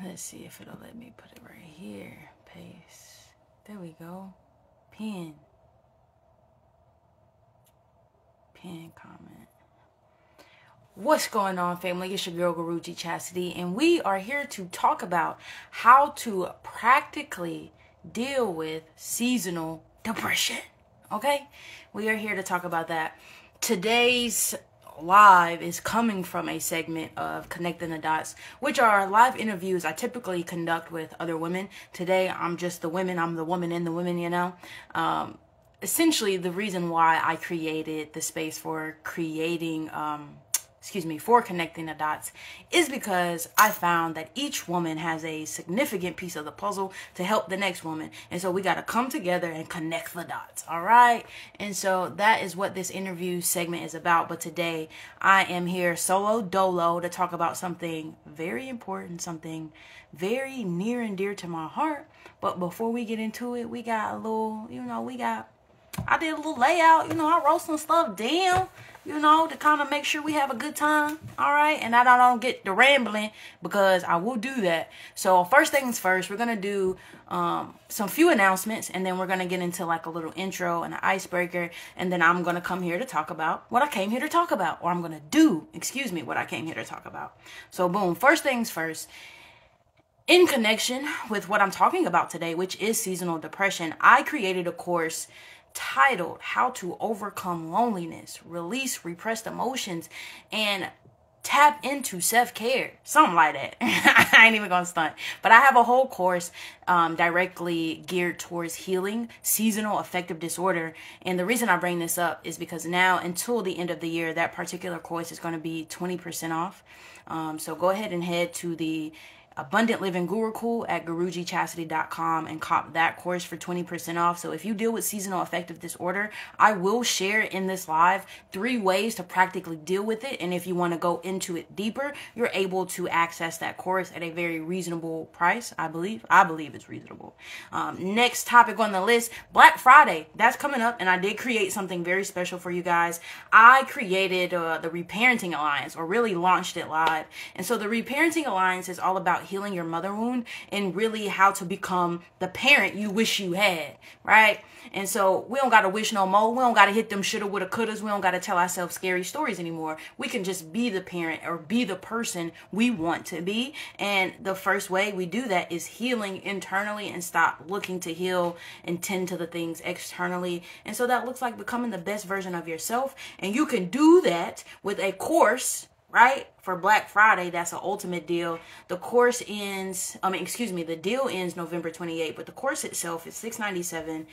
Let's see if it'll let me put it right here. Paste. There we go. Pin. Pin comment. What's going on, family? It's your girl Guruji Chastity, and we are here to talk about how to practically deal with seasonal depression. Okay? We are here to talk about that. Today's live is coming from a segment of Connecting the Dots, which are live interviews I typically conduct with other women. Today, I'm just the women. I'm the woman in the women, you know. Essentially, the reason why I created the space for creating, for Connecting the Dots is because I found that each woman has a significant piece of the puzzle to help the next woman. And so we got to come together and connect the dots. All right. And so that is what this interview segment is about. But today I am here solo dolo to talk about something very important, something very near and dear to my heart. But before we get into it, we got a little, I did a little layout, I wrote some stuff down, to kind of make sure we have a good time, all right? And I don't get the rambling because I will do that. So first things first, we're going to do some few announcements, and then we're going to get into like a little intro and an icebreaker, and then I'm going to come here to talk about what I came here to talk about, or I'm going to do, what I came here to talk about. So boom, first things first. In connection with what I'm talking about today, which is seasonal depression, I created a course titled How to Overcome Loneliness, Release Repressed Emotions, and Tap into Self-Care. Something like that. I ain't even gonna stunt. But I have a whole course directly geared towards healing seasonal affective disorder. And the reason I bring this up is because now until the end of the year, that particular course is going to be 20% off. So go ahead and head to the Abundant Living Gurukul at gurujichastity.com and cop that course for 20% off. So if you deal with seasonal affective disorder, I will share in this live 3 ways to practically deal with it. And if you want to go into it deeper, you're able to access that course at a very reasonable price. I believe it's reasonable. Next topic on the list, Black Friday. That's coming up, and I did create something very special for you guys. I created the Reparenting Alliance, or really launched it live. And so the Reparenting Alliance is all about healing your mother wound and really how to become the parent you wish you had, right? And so we don't got to wish no more. We don't got to hit them shoulda, woulda, couldas. We don't got to tell ourselves scary stories anymore. We can just be the parent or be the person we want to be. And the first way we do that is healing internally and stop looking to heal and tend to the things externally. And so that looks like becoming the best version of yourself. And you can do that with a course, right? For Black Friday, that's an ultimate deal. The course ends, the deal ends November 28th, but the course itself is $697.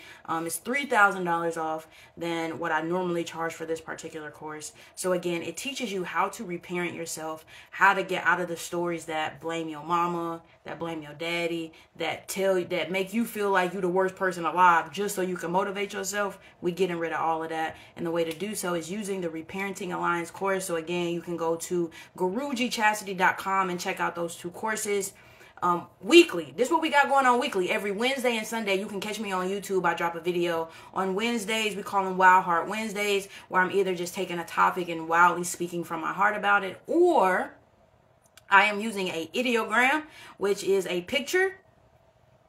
It's $3,000 off than what I normally charge for this particular course. So again, it teaches you how to reparent yourself, how to get out of the stories that blame your mama, that blame your daddy, that make you feel like you're the worst person alive just so you can motivate yourself. We're getting rid of all of that. And the way to do so is using the Reparenting Alliance course. So again, you can go to gurujichastity.com and check out those 2 courses weekly. This is what we got going on weekly. Every Wednesday and Sunday, you can catch me on YouTube. I drop a video. On Wednesdays, we call them Wild Heart Wednesdays, where I'm either just taking a topic and wildly speaking from my heart about it, or I am using a ideogram, which is a picture,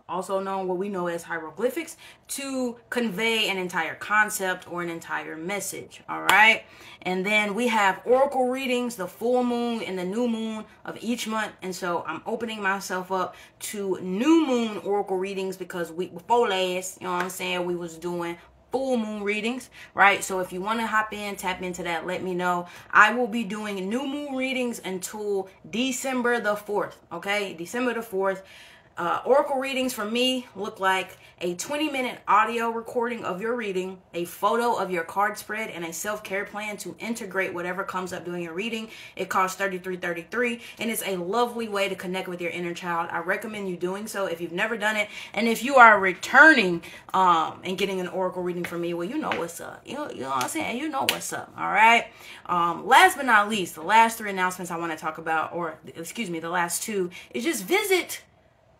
also known what we know as hieroglyphics, to convey an entire concept or an entire message. All right. And then we have oracle readings, the full moon and the new moon of each month. And so I'm opening myself up to new moon oracle readings because week before last, we was doing full moon readings, right? So if you want to hop in, tap into that, let me know. I will be doing new moon readings until December the 4th. Okay. December the 4th. Oracle readings for me look like a 20-minute audio recording of your reading, a photo of your card spread, and a self-care plan to integrate whatever comes up during your reading. It costs $33.33, and it's a lovely way to connect with your inner child. I recommend you doing so if you've never done it. And if you are returning and getting an oracle reading from me, well, you know what's up. You know what I'm saying? You know what's up. All right. Last but not least, the last 3 announcements I want to talk about, the last 2, is just visit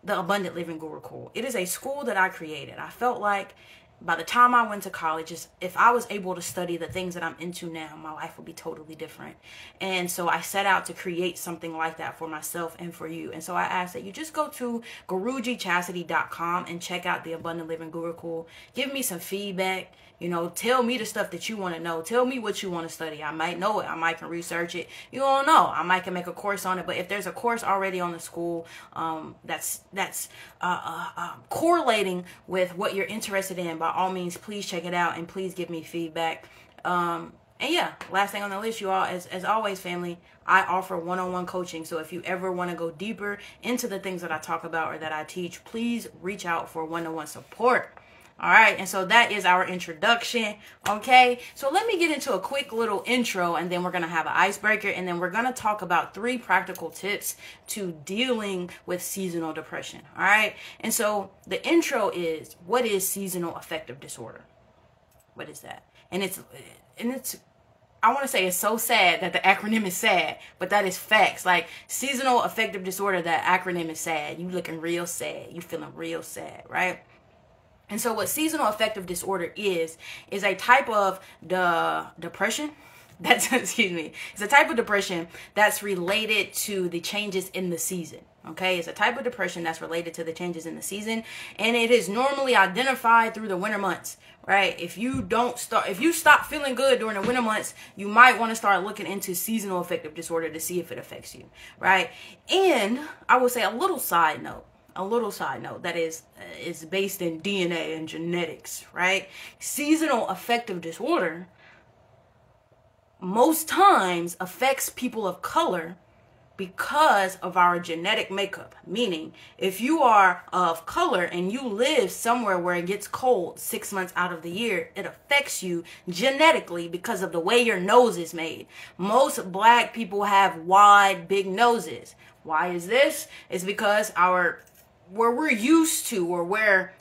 the Abundant Living Gurukul. It is a school that I created. I felt like by the time I went to college, if I was able to study the things that I'm into now, my life would be totally different. And so I set out to create something like that for myself and for you. And so I ask that you just go to gurujichastity.com and check out the Abundant Living Gurukul. Give me some feedback. You know, tell me the stuff that you want to know. Tell me what you want to study. I might know it. I might can research it. You don't know. I might can make a course on it. But if there's a course already on the school that's correlating with what you're interested in, by all means, please check it out and please give me feedback. And yeah, last thing on the list, you all, as always, family, I offer one-on-one coaching. So if you ever want to go deeper into the things that I talk about or that I teach, please reach out for one-on-one support. All right, and so that is our introduction, okay? So let me get into a quick little intro, and then we're going to have an icebreaker, and then we're going to talk about 3 practical tips to dealing with seasonal depression, all right? And so the intro is, what is seasonal affective disorder? What is that? And it's I want to say it's so sad that the acronym is sad, but that is facts. Like, seasonal affective disorder, that acronym is sad. You looking real sad. You feeling real sad, right? And so what seasonal affective disorder is a type of depression that's, excuse me, it's a type of depression that's related to the changes in the season. Okay, it's a type of depression that's related to the changes in the season, and it is normally identified through the winter months, right? If you stop feeling good during the winter months, you might want to start looking into seasonal affective disorder to see if it affects you, right? And I will say a little side note that is based in DNA and genetics, right? Seasonal affective disorder most times affects people of color because of our genetic makeup. Meaning, if you are of color and you live somewhere where it gets cold 6 months out of the year, it affects you genetically because of the way your nose is made. Most black people have wide, big noses. Why is this? It's because where we're used to, or where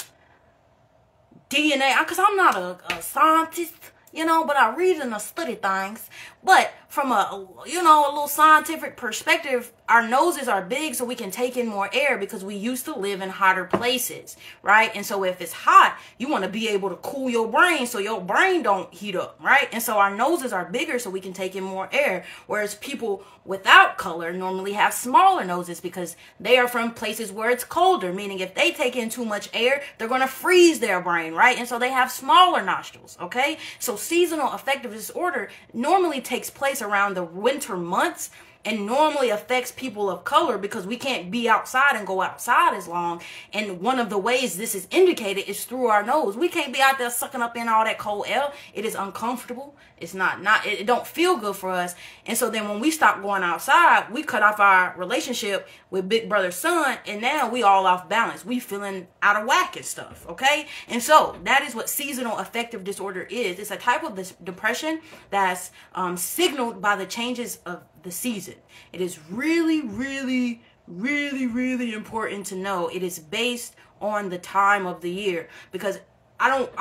DNA, because I'm not a scientist, you know, but I read and I study things. But from a little scientific perspective, our noses are big so we can take in more air because we used to live in hotter places, right? And so if it's hot, you want to be able to cool your brain so your brain don't heat up, right? And so our noses are bigger so we can take in more air, whereas people without color normally have smaller noses because they are from places where it's colder, meaning if they take in too much air, they're going to freeze their brain, right? And so they have smaller nostrils, okay? So seasonal affective disorder normally takes place around the winter months and normally affects people of color because we can't be outside and go outside as long. And one of the ways this is indicated is through our nose. We can't be out there sucking up in all that cold air. It is uncomfortable. It's it don't feel good for us. And so then when we stop going outside, we cut off our relationship with big brother son, and now we all off balance. We feeling out of whack and stuff, okay? And so that is what seasonal affective disorder is. It's a type of this depression that's signaled by the changes of the season. It is really, really, really, really important to know it is based on the time of the year, because I don't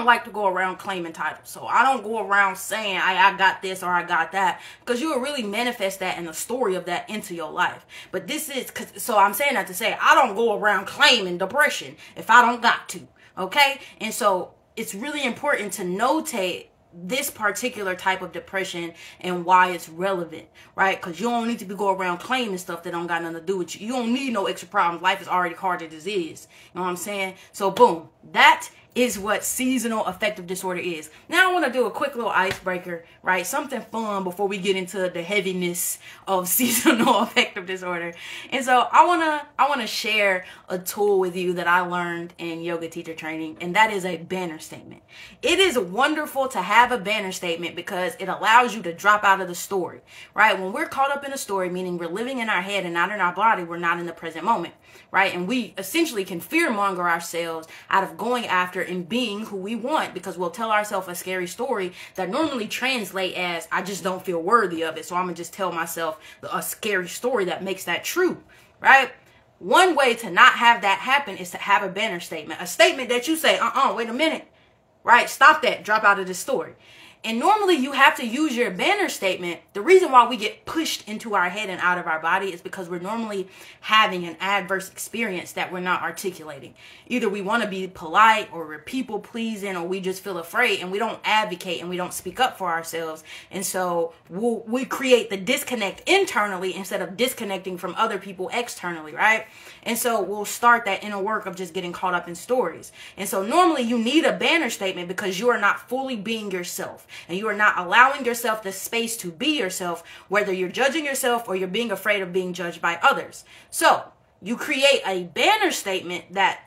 like to go around claiming titles. So I don't go around saying I got this or I got that, because you will really manifest that and the story of that into your life. But so I'm saying that to say I don't go around claiming depression if I don't got to, okay? And so it's really important to notate this particular type of depression and why it's relevant, right? Because you don't need to be go around claiming stuff that don't got nothing to do with you. You don't need no extra problems. Life is already hard as it is. You know what I'm saying? So boom, that is what seasonal affective disorder is. Now I want to do a quick little icebreaker, right? Something fun before we get into the heaviness of seasonal affective disorder. And so I want to share a tool with you that I learned in yoga teacher training, and that is a banner statement. It is wonderful to have a banner statement because it allows you to drop out of the story, right? When we're caught up in a story, meaning we're living in our head and not in our body, we're not in the present moment, right? And we essentially can fearmonger ourselves out of going after and being who we want, because we'll tell ourselves a scary story that normally translate as, I just don't feel worthy of it, so I'm gonna just tell myself a scary story that makes that true, right? One way to not have that happen is to have a banner statement, a statement that you say, wait a minute, right? Stop that, drop out of this story. And normally you have to use your banner statement. The reason why we get pushed into our head and out of our body is because we're normally having an adverse experience that we're not articulating. Either we want to be polite, or we're people pleasing, or we just feel afraid and we don't advocate and we don't speak up for ourselves. And so we create the disconnect internally instead of disconnecting from other people externally, right? And so we'll start that inner work of just getting caught up in stories. And so normally you need a banner statement because you are not fully being yourself. And you are not allowing yourself the space to be yourself, whether you're judging yourself or you're being afraid of being judged by others. So you create a banner statement that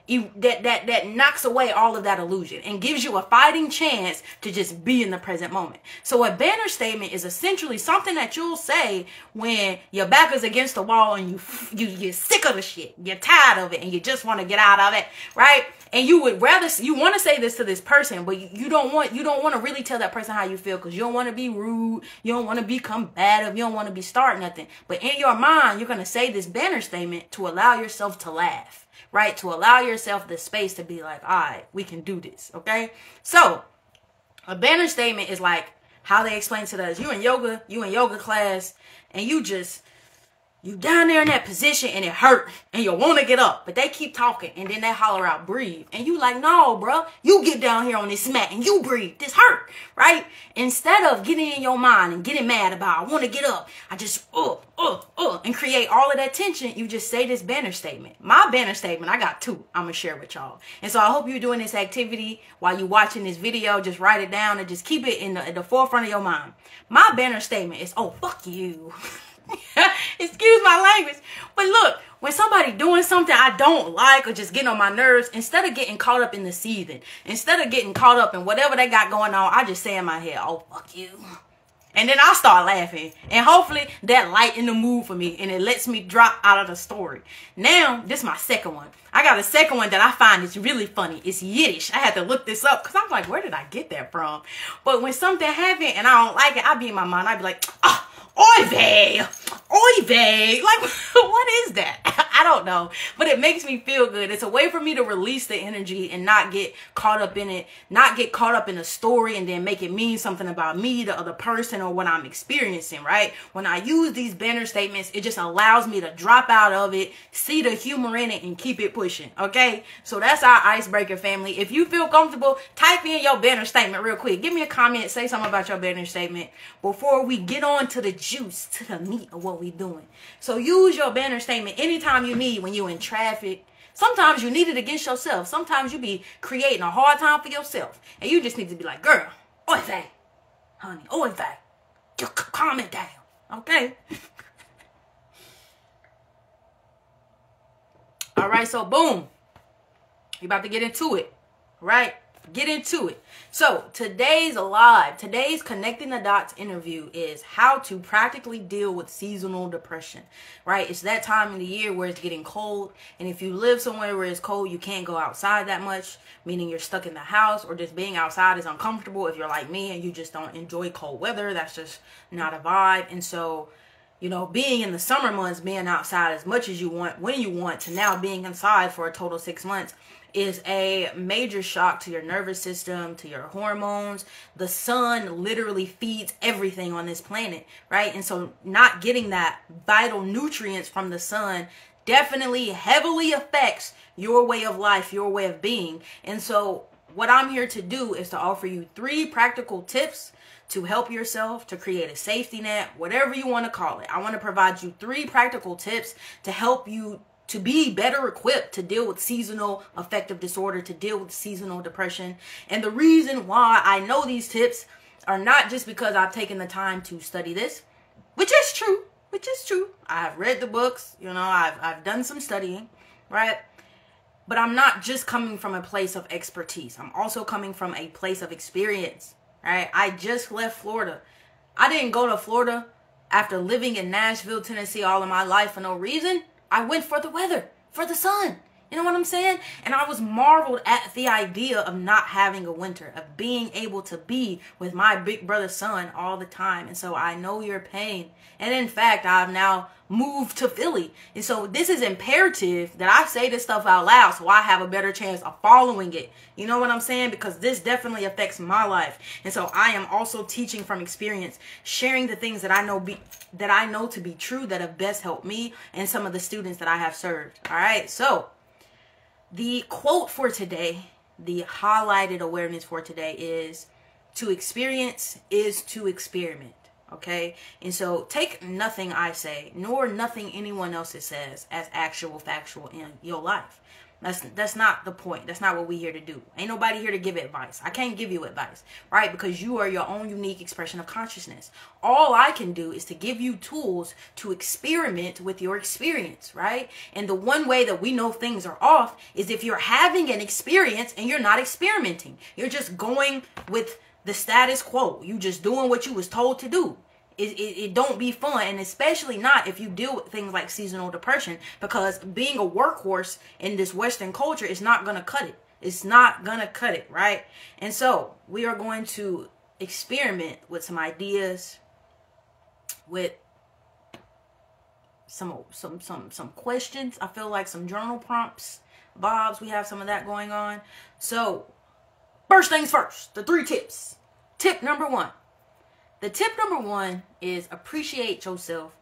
knocks away all of that illusion and gives you a fighting chance to just be in the present moment. So a banner statement is essentially something that you'll say when your back is against the wall and you're sick of the shit, you're tired of it, and you just want to get out of it, right? And you want to say this to this person, but you don't want to really tell that person how you feel, because you don't want to be rude, you don't want to be combative, you don't want to be start nothing. But in your mind, you're going to say this banner statement to allow yourself to laugh. Right? To allow yourself the space to be like, all right, we can do this. Okay. So a banner statement is like how they explain to us. You in yoga class, and you down there in that position and it hurt and you want to get up, but they keep talking and then they holler out, breathe. And you like, no, bro, you get down here on this mat and you breathe. This hurt, right? Instead of getting in your mind and getting mad about, I want to get up, I just, and create all of that tension, you just say this banner statement. My banner statement, I got two I'm going to share with y'all. And so I hope you're doing this activity while you're watching this video. Just write it down and just keep it in the forefront of your mind. My banner statement is, oh, fuck you. Excuse my language. But look, when somebody doing something I don't like or just getting on my nerves, instead of getting caught up in the season, instead of getting caught up in whatever they got going on, I just say in my head, oh, fuck you. And then I'll start laughing. And hopefully that lighten the mood for me and it lets me drop out of the story. Now, this is my second one. I got a second one that I find is really funny. It's Yiddish. I had to look this up because I'm like, where did I get that from? But when something happened and I don't like it, I'll be in my mind. I'll be like, ah. Oy vey, like what is that? I don't know, but it makes me feel good. It's a way for me to release the energy and not get caught up in it, not get caught up in a story and then make it mean something about me, the other person, or what I'm experiencing, right? When I use these banner statements, it just allows me to drop out of it, see the humor in it, and keep it pushing, okay? So that's our icebreaker, family. If you feel comfortable, type in your banner statement real quick. Give me a comment, say something about your banner statement before we get on to the juice, to the meat of what we doing. So use your banner statement anytime you need, when you're in traffic. Sometimes you need it against yourself. Sometimes you be creating a hard time for yourself, and you just need to be like, girl, oi vey, honey, oi vey, just calm it down, okay? All right, so boom, you about to get into it, right? Get into it. So today's Connecting the Dots interview is how to practically deal with seasonal depression, right? It's that time of the year where it's getting cold. And if you live somewhere where it's cold, you can't go outside that much, meaning you're stuck in the house, or just being outside is uncomfortable. If you're like me and you just don't enjoy cold weather, that's just not a vibe. And so, you know, being in the summer months, being outside as much as you want, when you want, to now being inside for a total 6 months is a major shock to your nervous system, to your hormones. The sun literally feeds everything on this planet, right? And so not getting that vital nutrients from the sun definitely heavily affects your way of life, your way of being. And so what I'm here to do is to offer you 3 practical tips to help yourself, to create a safety net, whatever you want to call it. I want to provide you 3 practical tips to help you to be better equipped to deal with seasonal affective disorder, to deal with seasonal depression. And the reason why I know these tips are not just because I've taken the time to study this, which is true. I've read the books, you know, I've done some studying, right? But I'm not just coming from a place of expertise. I'm also coming from a place of experience, right? I just left Florida. I didn't go to Florida after living in Nashville, Tennessee all of my life for no reason. I went for the weather, for the sun. You know what I'm saying? And I was marveled at the idea of not having a winter, of being able to be with my big brother's son all the time. And so I know your pain. And in fact, I've now moved to Philly. And so this is imperative that I say this stuff out loud so I have a better chance of following it. You know what I'm saying? Because this definitely affects my life. And so I am also teaching from experience, sharing the things that I know to be true that have best helped me and some of the students that I have served. All right. So the quote for today, the highlighted awareness for today is, to experience is to experiment. Okay. And so take nothing I say, nor nothing anyone else says as actual factual in your life. That's not the point. That's not what we're here to do. Ain't nobody here to give advice. I can't give you advice, right? Because you are your own unique expression of consciousness. All I can do is to give you tools to experiment with your experience, right? And the one way that we know things are off is if you're having an experience and you're not experimenting. You're just going with the status quo. You just doing what you was told to do. It don't be fun, and especially not if you deal with things like seasonal depression, because being a workhorse in this Western culture is not going to cut it. It's not going to cut it, right? And so we are going to experiment with some ideas, with some questions. I feel like some journal prompts, Bobs, we have some of that going on. So first things first, the 3 tips. Tip number 1. The tip number 1 is appreciate yourself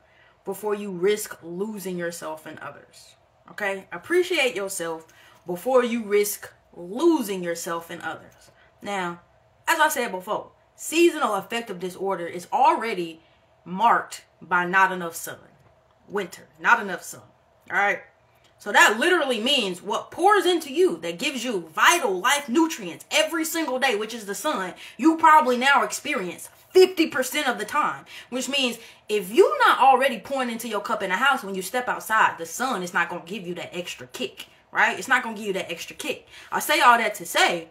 before you risk losing yourself and others. Okay? Appreciate yourself before you risk losing yourself and others. Now, as I said before, seasonal affective disorder is already marked by not enough sun. Winter, not enough sun. All right? So that literally means what pours into you, that gives you vital life nutrients every single day, which is the sun, you probably now experience 50% of the time, which means if you're not already pouring into your cup in the house, when you step outside, the sun is not going to give you that extra kick, right? It's not going to give you that extra kick. I say all that to say,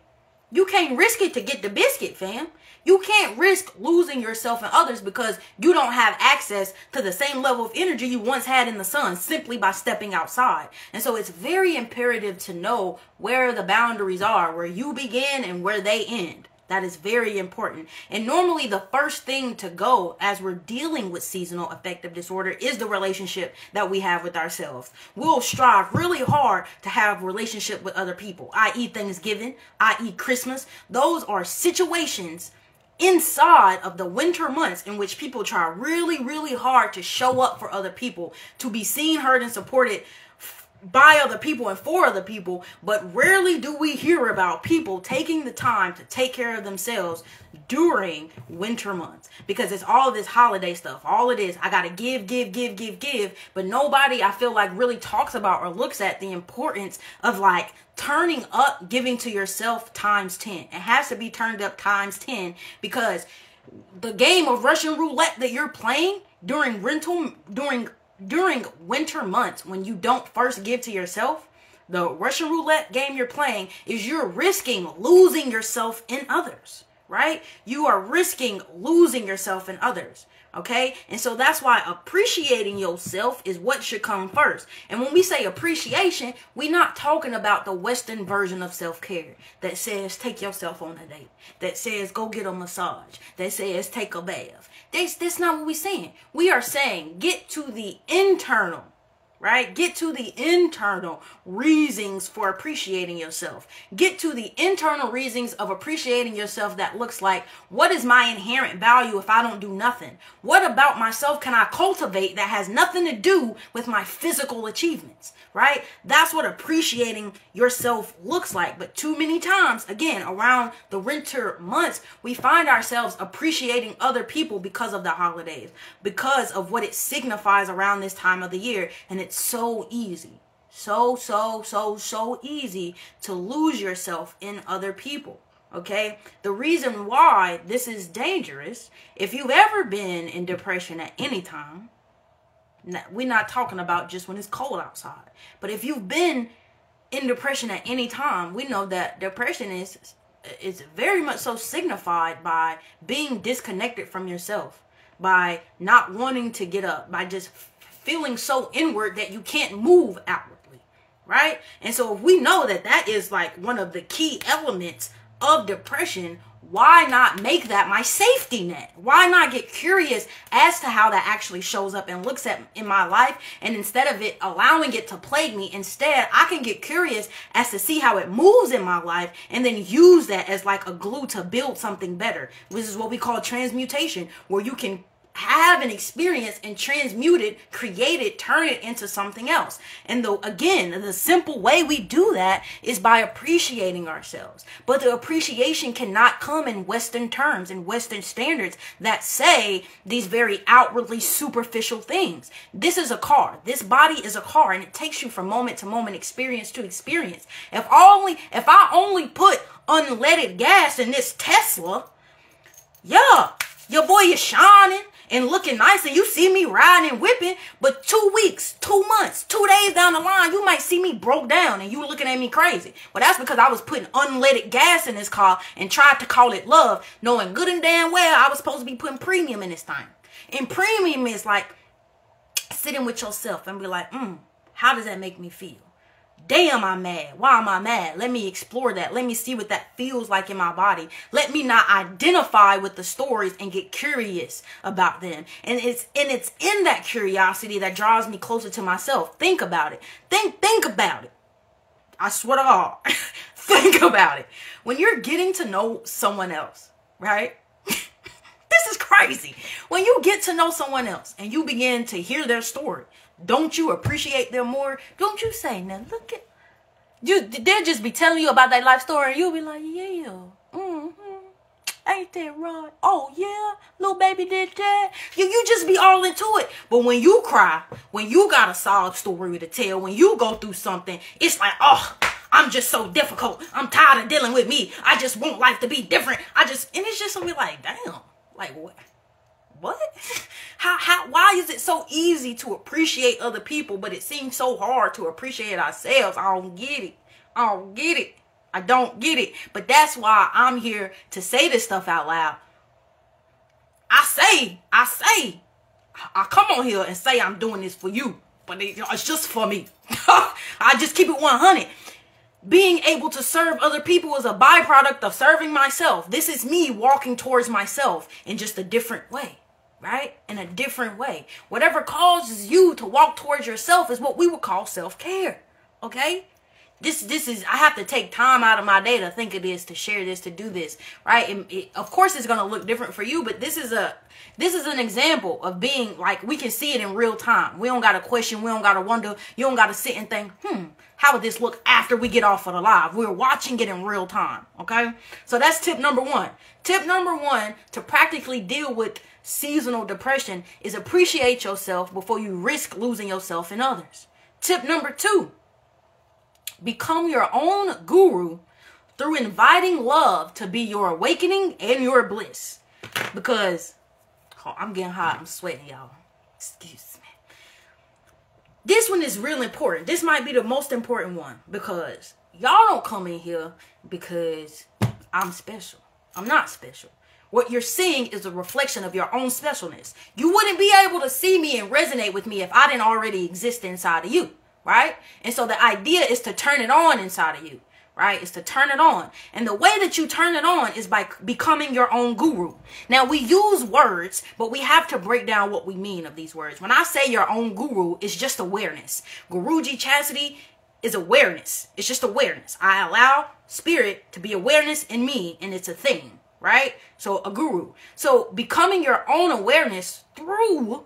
you can't risk it to get the biscuit, fam. You can't risk losing yourself and others because you don't have access to the same level of energy you once had in the sun simply by stepping outside. And so it's very imperative to know where the boundaries are, where you begin and where they end. That is very important. And normally the first thing to go as we're dealing with seasonal affective disorder is the relationship that we have with ourselves. We'll strive really hard to have relationship with other people, i.e. Thanksgiving, i.e. Christmas. Those are situations inside of the winter months in which people try really, really hard to show up for other people, to be seen, heard, and supported by other people and for other people. But rarely do we hear about people taking the time to take care of themselves during winter months, because it's all this holiday stuff. All it is, I gotta give, but nobody, I feel like, really talks about or looks at the importance of like turning up giving to yourself times 10. It has to be turned up times 10, because the game of Russian roulette that you're playing during winter months, when you don't first give to yourself, the Russian roulette game you're playing is you're risking losing yourself in others, right? You are risking losing yourself in others. Okay. And so that's why appreciating yourself is what should come first. And when we say appreciation, we're not talking about the Western version of self-care that says take yourself on a date, that says go get a massage, that says take a bath. That's not what we're saying. We are saying get to the internal, right? Get to the internal reasons for appreciating yourself. Get to the internal reasons of appreciating yourself that looks like, what is my inherent value if I don't do nothing? What about myself can I cultivate that has nothing to do with my physical achievements, right? That's what appreciating yourself looks like. But too many times, again, around the winter months, we find ourselves appreciating other people because of the holidays, because of what it signifies around this time of the year. And it's so easy, so easy to lose yourself in other people. Okay. The reason why this is dangerous, if you've ever been in depression at any time, we're not talking about just when it's cold outside, but if you've been in depression at any time, we know that depression is very much so signified by being disconnected from yourself, by not wanting to get up, by just feeling so inward that you can't move outwardly, right? And so if we know that that is like one of the key elements of depression, why not make that my safety net? Why not get curious as to how that actually shows up and looks at in my life? And instead of it allowing it to plague me, instead I can get curious as to see how it moves in my life and then use that as like a glue to build something better, which is what we call transmutation, where you can have an experience and transmute it, create it, turn it into something else. And the simple way we do that is by appreciating ourselves. But the appreciation cannot come in Western terms and Western standards that say these very outwardly superficial things. This is a car. This body is a car, and it takes you from moment to moment, experience to experience. If I only put unleaded gas in this Tesla, yeah, your boy is shining and looking nice, and you see me riding and whipping, but 2 weeks, 2 months, 2 days down the line, you might see me broke down and you looking at me crazy. Well, that's because I was putting unleaded gas in this car and tried to call it love, knowing good and damn well I was supposed to be putting premium in this thing. And premium is like sitting with yourself and be like, how does that make me feel? Damn, I'm mad. Why am I mad? Let me explore that. Let me see what that feels like in my body. Let me not identify with the stories and get curious about them. And it's in that curiosity that draws me closer to myself. Think about it. Think about it. I swear to God. Think about it. When you're getting to know someone else, right? This is crazy. When you get to know someone else and you begin to hear their story, don't you appreciate them more? Don't you say, now look at you? They'll just be telling you about their life story, and you'll be like, yeah, ain't that right? Oh yeah, little baby did that. You just be all into it. But when you cry, when you got a sob story to tell, when you go through something, it's like, oh, I'm just so difficult. I'm tired of dealing with me. I just want life to be different. And it's just something like, damn, like what? What? Why is it so easy to appreciate other people, but it seems so hard to appreciate ourselves? I don't get it. I don't get it. But that's why I'm here to say this stuff out loud. I come on here and say I'm doing this for you, but it's just for me. I just keep it 100. Being able to serve other people is a byproduct of serving myself. This is me walking towards myself in just a different way. Right? In a different way. Whatever causes you to walk towards yourself is what we would call self-care. Okay? This is, I have to take time out of my day to think of this, to share this, to do this. Right? And of course it's going to look different for you, but this is an example of being like, we can see it in real time. We don't got to question. We don't got to wonder. You don't got to sit and think, how would this look after we get off of the live? We're watching it in real time. Okay? So that's tip number 1. Tip number 1 to practically deal with seasonal depression is appreciate yourself before you risk losing yourself and others. Tip number 2, become your own guru through inviting love to be your awakening and your bliss. Because, I'm getting hot, I'm sweating, y'all. Excuse me. This one is real important. This might be the most important one, because y'all don't come in here because I'm special. I'm not special. What you're seeing is a reflection of your own specialness. You wouldn't be able to see me and resonate with me if I didn't already exist inside of you, right? And so the idea is to turn it on inside of you, right? It's to turn it on. And the way that you turn it on is by becoming your own guru. Now, we use words, but we have to break down what we mean of these words. When I say your own guru, it's just awareness. Guruji Chastity is awareness. It's just awareness. I allow spirit to be awareness in me, and it's a thing. Right? So a guru. So becoming your own awareness through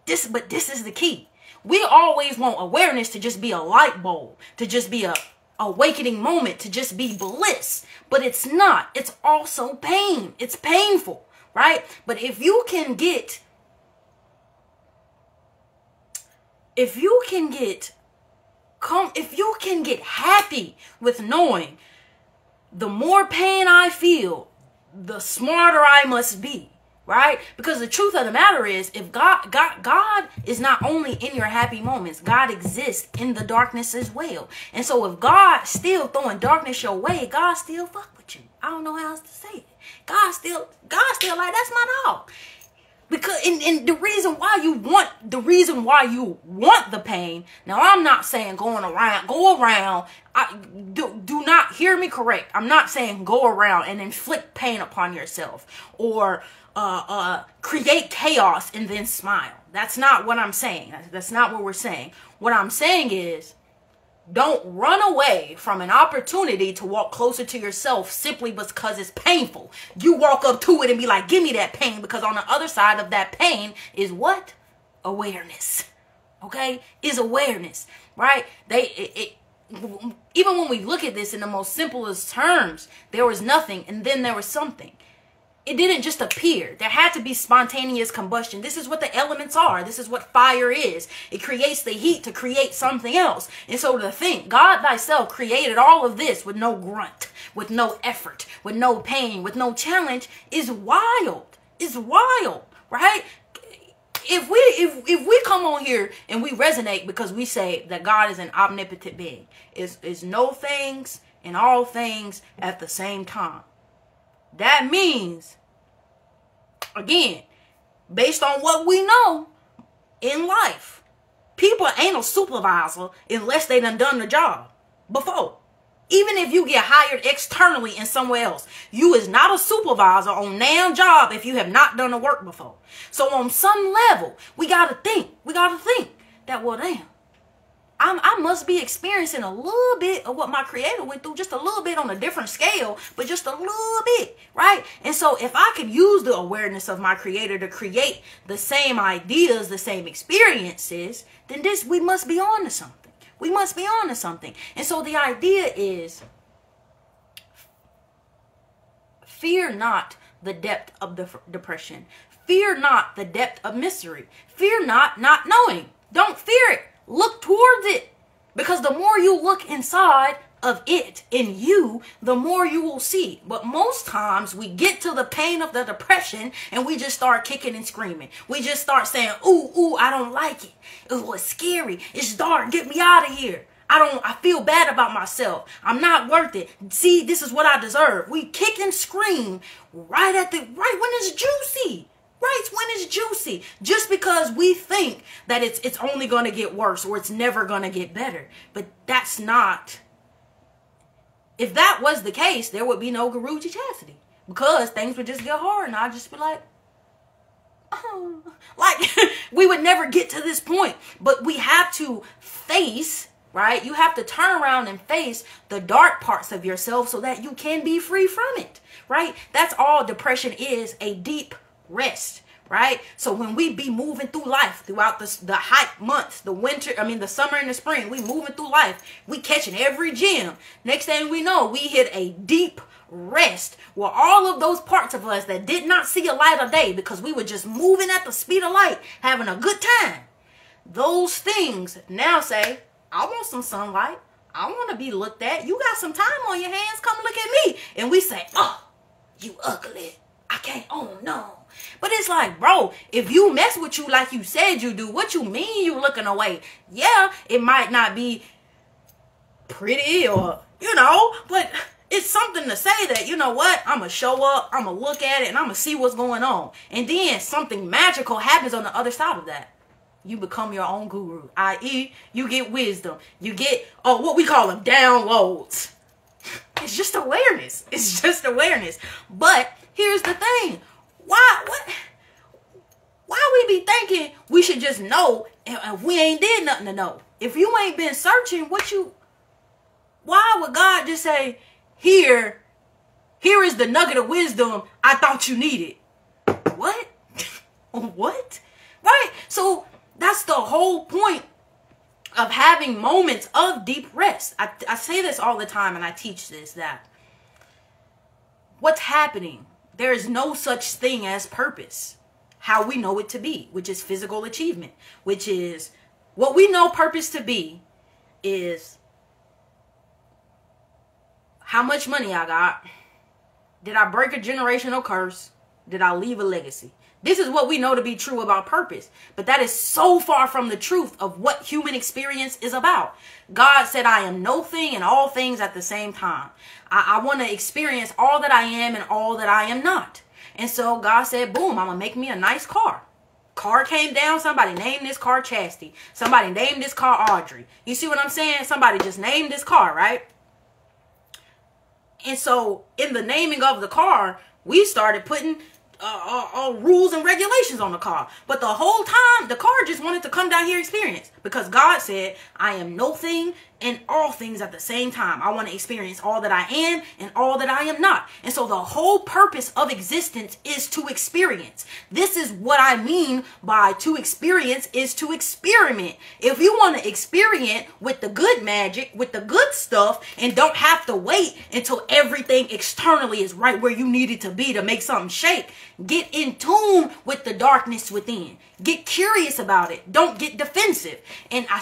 this, but this is the key. We always want awareness to just be a light bulb, to just be a awakening moment, to just be bliss. But it's not. It's also pain. It's painful, right? But if you can get happy with knowing the more pain I feel, the smarter I must be, right? Because the truth of the matter is, if God is not only in your happy moments, God exists in the darkness as well. And so if God still throwing darkness your way, God still fuck with you. I don't know how else to say it. God still like, that's my dog. Because and the reason why you want the pain. Now, I'm not saying go around. Do not hear me correct. I'm not saying go around and inflict pain upon yourself or create chaos and then smile. That's not what I'm saying. That's not what we're saying. What I'm saying is, don't run away from an opportunity to walk closer to yourself simply because it's painful. You walk up to it and be like, give me that pain, because on the other side of that pain is what? Awareness. Okay? Is awareness, right? Even when we look at this in the most simplest terms, there was nothing and then there was something. It didn't just appear. There had to be spontaneous combustion. This is what the elements are. This is what fire is. It creates the heat to create something else. And so to think God thyself created all of this with no grunt, with no effort, with no pain, with no challenge is wild. It's wild, right? If we come on here and we resonate because we say that God is an omnipotent being, is no things and all things at the same time. That means, again, based on what we know in life, people ain't a supervisor unless they done the job before. Even if you get hired externally in somewhere else, you is not a supervisor on damn job if you have not done the work before. So on some level, we gotta think that, well, damn, I must be experiencing a little bit of what my creator went through, just a little bit on a different scale, but just a little bit, right? And so if I could use the awareness of my creator to create the same ideas, the same experiences, then we must be on to something. We must be on to something. And so the idea is, fear not the depth of the depression. Fear not the depth of misery. Fear not knowing. Don't fear it. Look towards it, because the more you look inside of it in you, the more you will see. But most times we get to the pain of the depression and we just start kicking and screaming. We just start saying, ooh, I don't like it. Ooh, it's scary. It's dark. Get me out of here. I feel bad about myself. I'm not worth it. See, this is what I deserve. We kick and scream right when it's juicy. Right, when it's juicy, just because we think that it's only going to get worse or it's never going to get better. But that's not. If that was the case, there would be no Guruji Chastity, because things would just get hard and I'd just be like, oh, like we would never get to this point. But we have to face, right? You have to turn around and face the dark parts of yourself so that you can be free from it, right? That's all depression is, a deep rest, right? So when we be moving through life throughout the hot months, the summer and the spring, we moving through life, we catching every gem. Next thing we know, we hit a deep rest where all of those parts of us that did not see a light of day because we were just moving at the speed of light, having a good time, those things now say, I want some sunlight. I want to be looked at. You got some time on your hands. Come look at me. And we say, oh, you ugly. I can't, oh no. But it's like, bro, if you mess with you like you said you do, what you mean you looking away? Yeah, it might not be pretty or, but it's something to say that, you know what, I'm going to show up, I'm going to look at it, and I'm going to see what's going on. And then something magical happens on the other side of that. You become your own guru, i.e., you get wisdom. You get, what we call them, downloads. It's just awareness. It's just awareness. But here's the thing. Why we be thinking we should just know if we ain't did nothing to know? If you ain't been searching, why would God just say, here is the nugget of wisdom I thought you needed? What? What? Right? So that's the whole point of having moments of deep rest. I say this all the time and I teach this, that what's happening, there is no such thing as purpose, how we know it to be, which is physical achievement, which is what we know purpose to be is how much money I got. Did I break a generational curse? Did I leave a legacy? This is what we know to be true about purpose. But that is so far from the truth of what human experience is about. God said, I am no thing and all things at the same time. I want to experience all that I am and all that I am not. And so God said, boom, I'm going to make me a nice car. Car came down. Somebody named this car Chastity. Somebody named this car Audrey. You see what I'm saying? Somebody just named this car, right? And so in the naming of the car, we started putting rules and regulations on the car. But the whole time, the car just wanted to come down here and experience. Because God said, I am no thing and all things at the same time. I want to experience all that I am and all that I am not. And so the whole purpose of existence is to experience. This is what I mean by to experience is to experiment. If you want to experiment with the good magic, with the good stuff, and don't have to wait until everything externally is right where you need it to be to make something shake, get in tune with the darkness within. Get curious about it. Don't get defensive. And I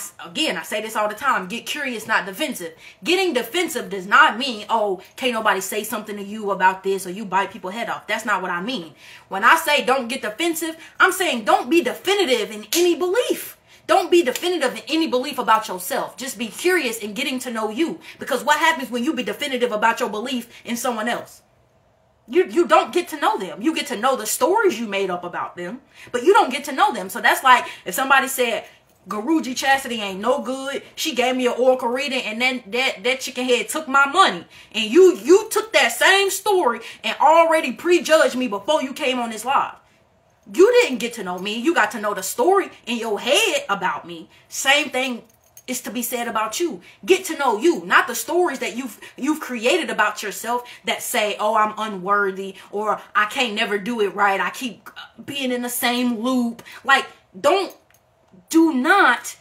say this all the time. Get curious, not defensive. Getting defensive does not mean, oh, can't nobody say something to you about this or you bite people's head off. That's not what I mean. When I say don't get defensive, I'm saying don't be definitive in any belief. Don't be definitive in any belief about yourself. Just be curious in getting to know you. Because what happens when you be definitive about your belief in someone else? You don't get to know them. You get to know the stories you made up about them, but you don't get to know them. So that's like if somebody said, Guruji Chastity ain't no good. She gave me an oracle reading and then that chicken head took my money. And you took that same story and already prejudged me before you came on this live. You didn't get to know me. You got to know the story in your head about me. Same thing is to be said about you. Get to know you, not the stories that you've created about yourself that say, oh, I'm unworthy, or I can't never do it right. I keep being in the same loop. Like, do not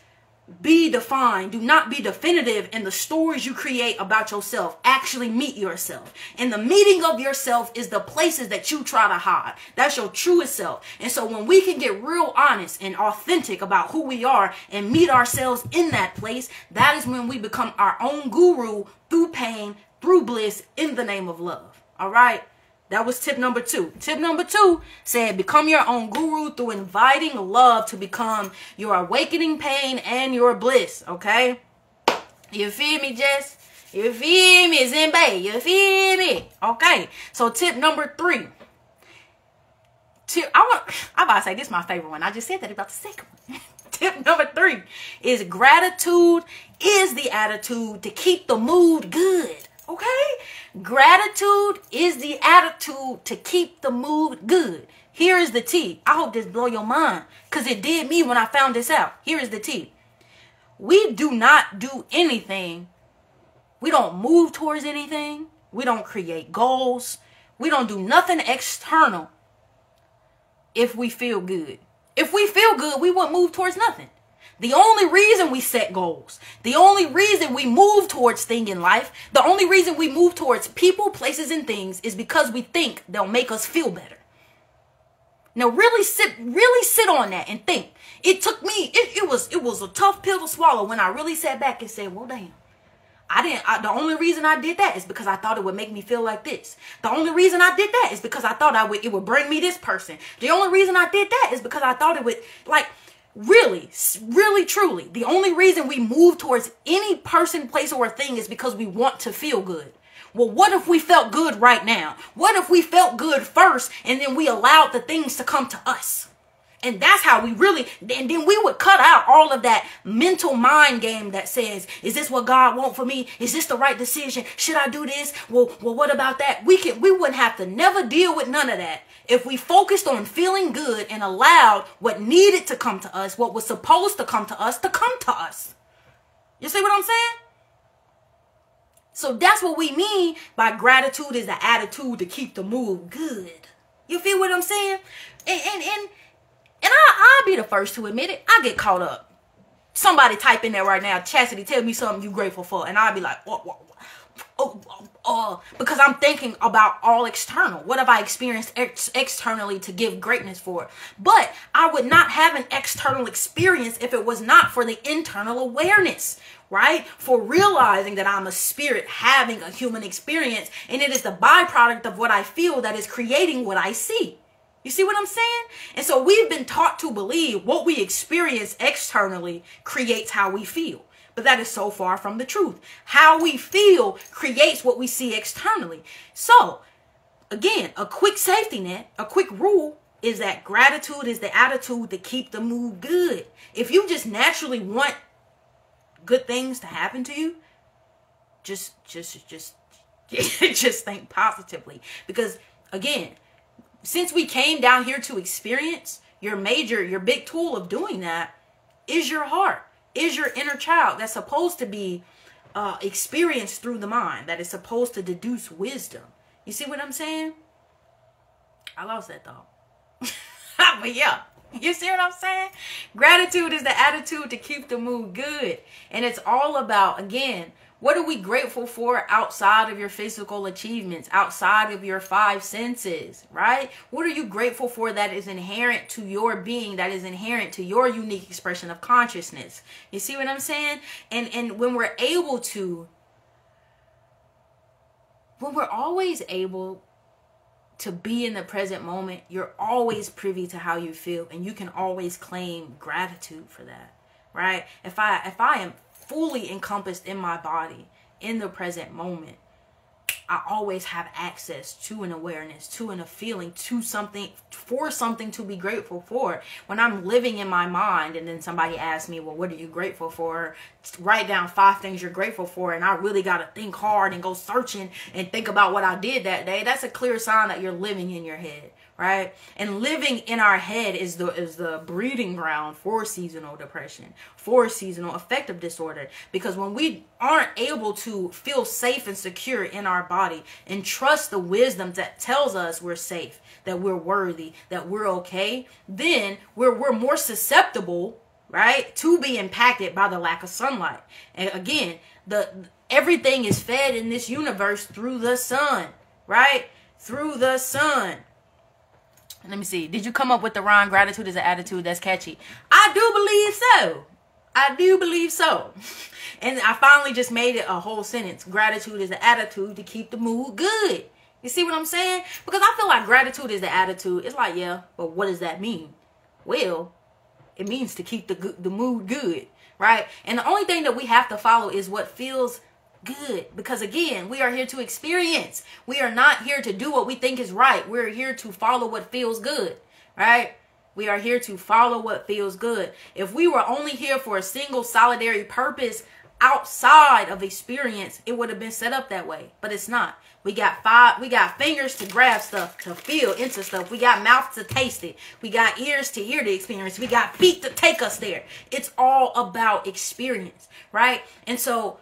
be defined. Do not be definitive in the stories you create about yourself. Actually meet yourself. And the meeting of yourself is the places that you try to hide. That's your truest self. And so when we can get real honest and authentic about who we are and meet ourselves in that place, that is when we become our own guru through pain, through bliss, in the name of love. All right? That was tip number 2. Tip number 2 said, become your own guru through inviting love to become your awakening pain and your bliss. Okay? You feel me, Jess? You feel me, Zimbe? You feel me? Okay. So tip number 3. I'm about to say this is my favorite one. I just said that about the second one. Tip number 3 is gratitude is the attitude to keep the mood good. Okay? Gratitude is the attitude to keep the mood good. Here is the tea. I hope this blow your mind because it did me when I found this out. Here is the tea. We do not do anything. We don't move towards anything. We don't create goals. We don't do nothing external if we feel good. If we feel good, we wouldn't move towards nothing. The only reason we set goals, the only reason we move towards things in life, the only reason we move towards people, places, and things is because we think they'll make us feel better. Now really sit on that and think. It took me, it was a tough pill to swallow when I really sat back and said, well, damn. The only reason I did that is because I thought it would make me feel like this. The only reason I did that is because I thought it would bring me this person. The only reason I did that is because I thought it would, like, really, truly, the only reason we move towards any person, place, or thing is because we want to feel good. Well, what if we felt good right now? What if we felt good first and then we allowed the things to come to us? And that's how we really, and then we would cut out all of that mental mind game that says, is this what God wants for me? Is this the right decision? Should I do this? Well, what about that? We wouldn't have to never deal with none of that if we focused on feeling good and allowed what needed to come to us, what was supposed to come to us. You see what I'm saying? So that's what we mean by gratitude is the attitude to keep the mood good. You feel what I'm saying? And I'll be the first to admit it. I get caught up. Somebody type in there right now, Chastity, tell me something you grateful for. And I'll be like, because I'm thinking about all external. What have I experienced externally to give greatness for? But I would not have an external experience if it was not for the internal awareness, right? For realizing that I'm a spirit having a human experience. And it is the byproduct of what I feel that is creating what I see. You see what I'm saying? And so we've been taught to believe what we experience externally creates how we feel. But that is so far from the truth. How we feel creates what we see externally. So again, a quick safety net, a quick rule is that gratitude is the attitude to keep the mood good. If you just naturally want good things to happen to you, just think positively. Because again, since we came down here to experience, your big tool of doing that is your heart, is your inner child that's supposed to be experienced through the mind, that is supposed to deduce wisdom. You see what I'm saying? I lost that thought. But yeah, you see what I'm saying? Gratitude is the attitude to keep the mood good. And it's all about, again, what are we grateful for outside of your physical achievements, outside of your five senses, right? What are you grateful for that is inherent to your being, that is inherent to your unique expression of consciousness? You see what I'm saying? And when we're always able to be in the present moment, you're always privy to how you feel, and you can always claim gratitude for that, right? If I am fully encompassed in my body in the present moment, I always have access to an awareness, to a feeling, to something, for something to be grateful for. When I'm living in my mind and then somebody asks me, well, what are you grateful for? Write down 5 things you're grateful for, and I really got to think hard and go searching and think about what I did that day. That's a clear sign that you're living in your head, right? And living in our head is the breeding ground for seasonal depression, for seasonal affective disorder. Because when we aren't able to feel safe and secure in our body and trust the wisdom that tells us we're safe, that we're worthy, that we're okay, then we're more susceptible, right, to be impacted by the lack of sunlight. And again, everything is fed in this universe through the sun, right? Through the sun. Let me see. Did you come up with the rhyme, gratitude is an attitude? That's catchy. I do believe so. I do believe so. And I finally just made it a whole sentence. Gratitude is the attitude to keep the mood good. You see what I'm saying? Because I feel like gratitude is the attitude. It's like, yeah, but what does that mean? Well, it means to keep the mood good, right? And the only thing that we have to follow is what feels good. Because again, we are here to experience. We are not here to do what we think is right. We're here to follow what feels good, right? We are here to follow what feels good. If we were only here for a single solitary purpose outside of experience, it would have been set up that way, but it's not. We got fingers to grab stuff, to feel into stuff. We got mouth to taste it. We got ears to hear the experience. We got feet to take us there. It's all about experience, right? And so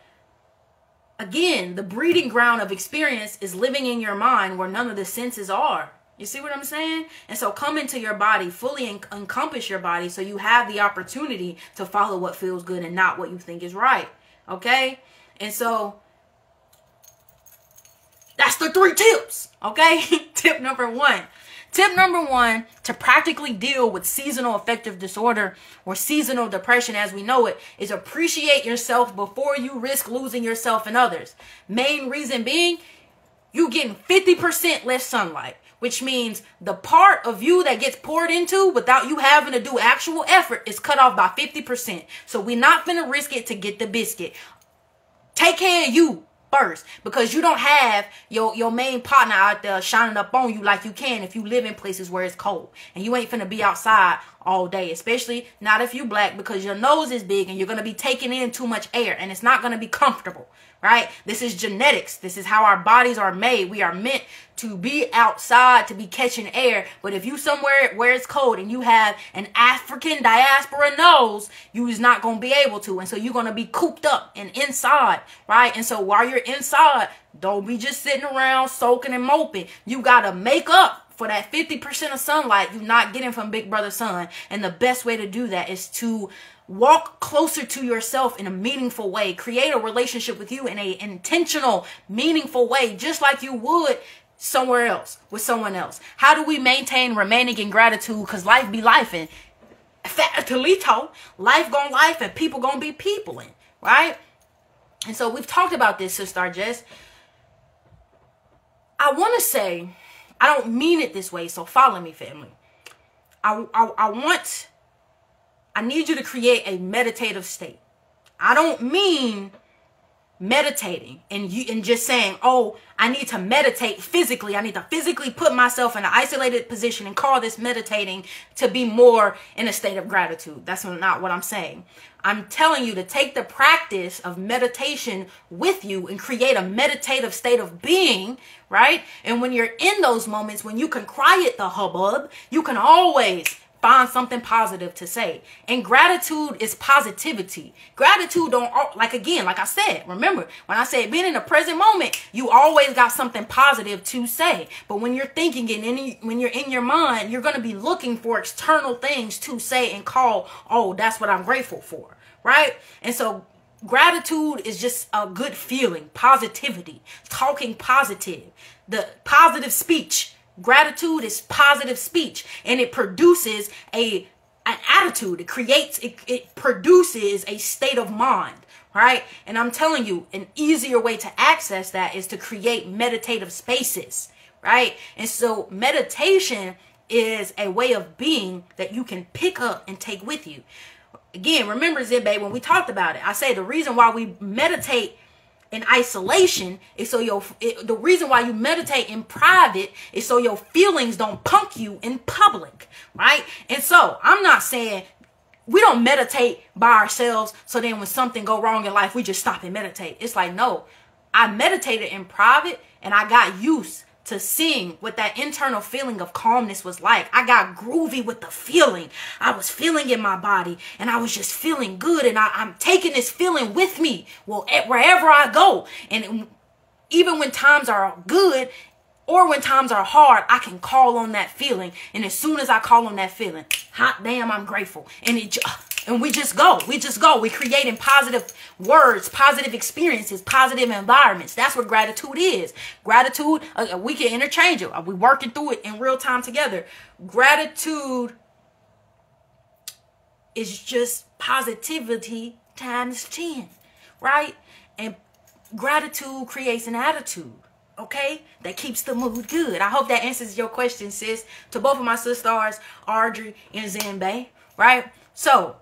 again, the breeding ground of experience is living in your mind where none of the senses are. You see what I'm saying? And so come into your body, fully encompass your body so you have the opportunity to follow what feels good and not what you think is right. Okay? And so that's the 3 tips. Okay? Tip number 1. Tip number 1, to practically deal with seasonal affective disorder or seasonal depression as we know it, is appreciate yourself before you risk losing yourself and others. Main reason being, you getting 50% less sunlight, which means the part of you that gets poured into without you having to do actual effort is cut off by 50%. So we're not finna risk it to get the biscuit. Take care of you first, because you don't have your main partner out there shining up on you like you can if you live in places where it's cold, and you ain't finna be outside all day, especially not if you black, because your nose is big and you're gonna be taking in too much air and it's not gonna be comfortable, right? This is genetics. This is how our bodies are made. We are meant to be outside, to be catching air. But if you somewhere where it's cold and you have an African diaspora nose, you is not going to be able to. And so you're going to be cooped up and inside, right? And so while you're inside, don't be just sitting around soaking and moping. You got to make up for that 50% of sunlight you're not getting from Big Brother Sun. And the best way to do that is to walk closer to yourself in a meaningful way. Create a relationship with you in an intentional, meaningful way, just like you would somewhere else with someone else. How do we maintain remaining in gratitude? Because life be lifing. Fatolito, life gon' life and people gonna be peopling, right? And so we've talked about this, Sister Jess. I want to say, I don't mean it this way, so follow me, family. I need you to create a meditative state. I don't mean meditating and just saying, oh, I need to meditate physically. I need to physically put myself in an isolated position and call this meditating to be more in a state of gratitude. That's not what I'm saying. I'm telling you to take the practice of meditation with you and create a meditative state of being, right? And when you're in those moments, when you can quiet the hubbub, you can always find something positive to say. And gratitude is positivity. Gratitude don't, like I said, remember, when I said being in the present moment, you always got something positive to say. But when you're thinking it, when you're in your mind, you're going to be looking for external things to say and call, oh, that's what I'm grateful for, right? And so gratitude is just a good feeling, positivity, talking positive, the positive speech. Gratitude is positive speech, and it produces an attitude. It produces a state of mind, right? And I'm telling you, an easier way to access that is to create meditative spaces, right? And so meditation is a way of being that you can pick up and take with you. Again, remember, Zimbe, when we talked about it, I say the reason why we meditate in isolation is so the reason why you meditate in private is so your feelings don't punk you in public, right? And so I'm not saying we don't meditate by ourselves so then when something go wrong in life we just stop and meditate. It's like, no, I meditated in private and I got used to seeing what that internal feeling of calmness was like. I got groovy with the feeling. I was feeling in my body and I was just feeling good. And I'm taking this feeling with me. Well, wherever I go. And even when times are good or when times are hard, I can call on that feeling. And as soon as I call on that feeling, hot damn, I'm grateful. And we just go. We're creating positive words, positive experiences, positive environments. That's what gratitude is. Gratitude, we can interchange it. We're working through it in real time together. Gratitude is just positivity times 10, right? And gratitude creates an attitude, okay, that keeps the mood good. I hope that answers your question, sis. To both of my sisters, Audrey and Zimbe, right? So,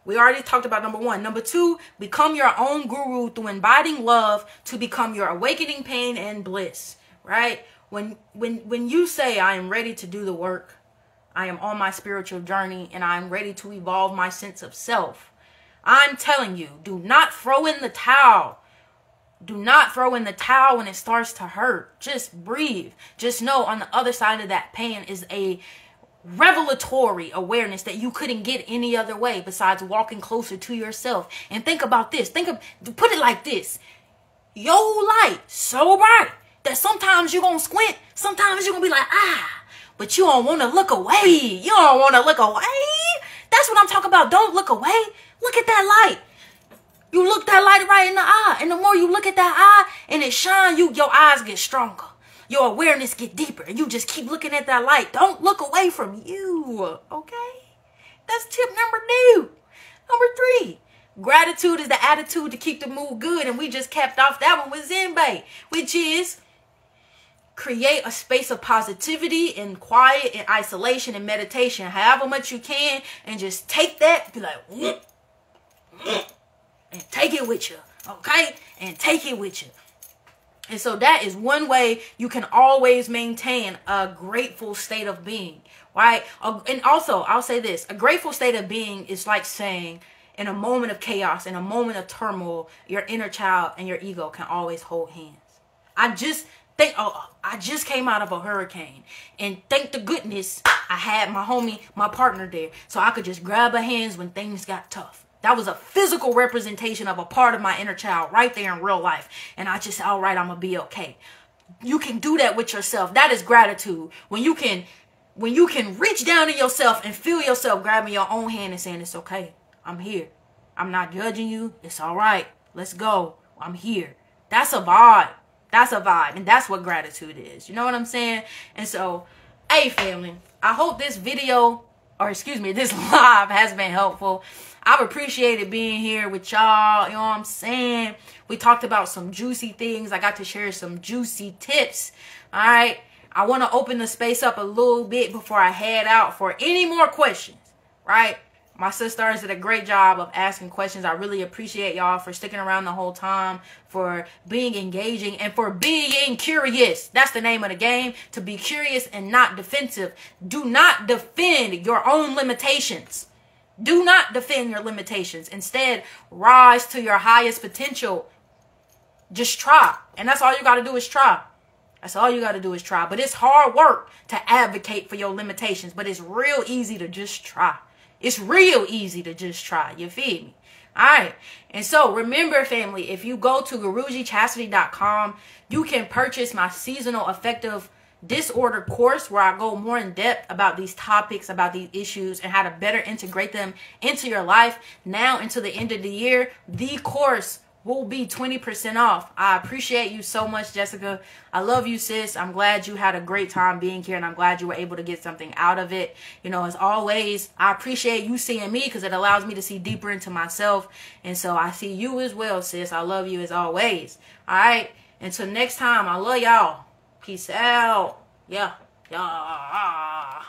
we already talked about number 1. Number 2, become your own guru through embodying love to become your awakening pain and bliss, right? When you say, I am ready to do the work, I am on my spiritual journey, and I am ready to evolve my sense of self, I'm telling you, do not throw in the towel. Do not throw in the towel when it starts to hurt. Just breathe. Just know on the other side of that pain is a revelatory awareness that you couldn't get any other way besides walking closer to yourself. And think about this. Put it like this. Your light so bright that sometimes you're going to squint. Sometimes you're going to be like, but you don't want to look away. You don't want to look away. That's what I'm talking about. Don't look away. Look at that light. You look that light right in the eye. And the more you look at that eye and it shines, your eyes get stronger. Your awareness get deeper. And you just keep looking at that light. Don't look away from you. Okay? That's tip number 2. Number 3. Gratitude is the attitude to keep the mood good. And we just capped off that one with Zenbei, which is create a space of positivity and quiet and isolation and meditation, however much you can, and just take that, be like, and take it with you, okay? And take it with you. And so that is one way you can always maintain a grateful state of being, right? And also, I'll say this, a grateful state of being is like saying, in a moment of chaos, in a moment of turmoil, your inner child and your ego can always hold hands. I just came out of a hurricane, and thank the goodness I had my homie, my partner there, so I could just grab her hands when things got tough. That was a physical representation of a part of my inner child right there in real life. And I just said, all right, I'm going to be okay. You can do that with yourself. That is gratitude. When you can reach down to yourself and feel yourself grabbing your own hand and saying, it's okay. I'm here. I'm not judging you. It's all right. Let's go. I'm here. That's a vibe. That's a vibe. And that's what gratitude is. You know what I'm saying? And so, hey, family, I hope this video, or excuse me, this live has been helpful. I've appreciated being here with y'all. You know what I'm saying? We talked about some juicy things. I got to share some juicy tips. All right. I want to open the space up a little bit before I head out for any more questions. Right? My sisters did a great job of asking questions. I really appreciate y'all for sticking around the whole time, for being engaging, and for being curious. That's the name of the game, to be curious and not defensive. Do not defend your own limitations. Do not defend your limitations. Instead, rise to your highest potential. Just try. And that's all you got to do is try. That's all you got to do is try. But it's hard work to advocate for your limitations. But it's real easy to just try. It's real easy to just try. You feel me? All right. And so remember, family, if you go to GurujiChastity.com, you can purchase my Seasonal Affective Disorder course, where I go more in depth about these topics, about these issues, and how to better integrate them into your life. Now, until the end of the year, the course will be 20% off. I appreciate you so much, Jessica. I love you, sis. I'm glad you had a great time being here, and I'm glad you were able to get something out of it. You know, as always, I appreciate you seeing me, because it allows me to see deeper into myself. And so I see you as well, sis. I love you as always. All right. Until next time, I love y'all. Peace out. Yeah. Yeah.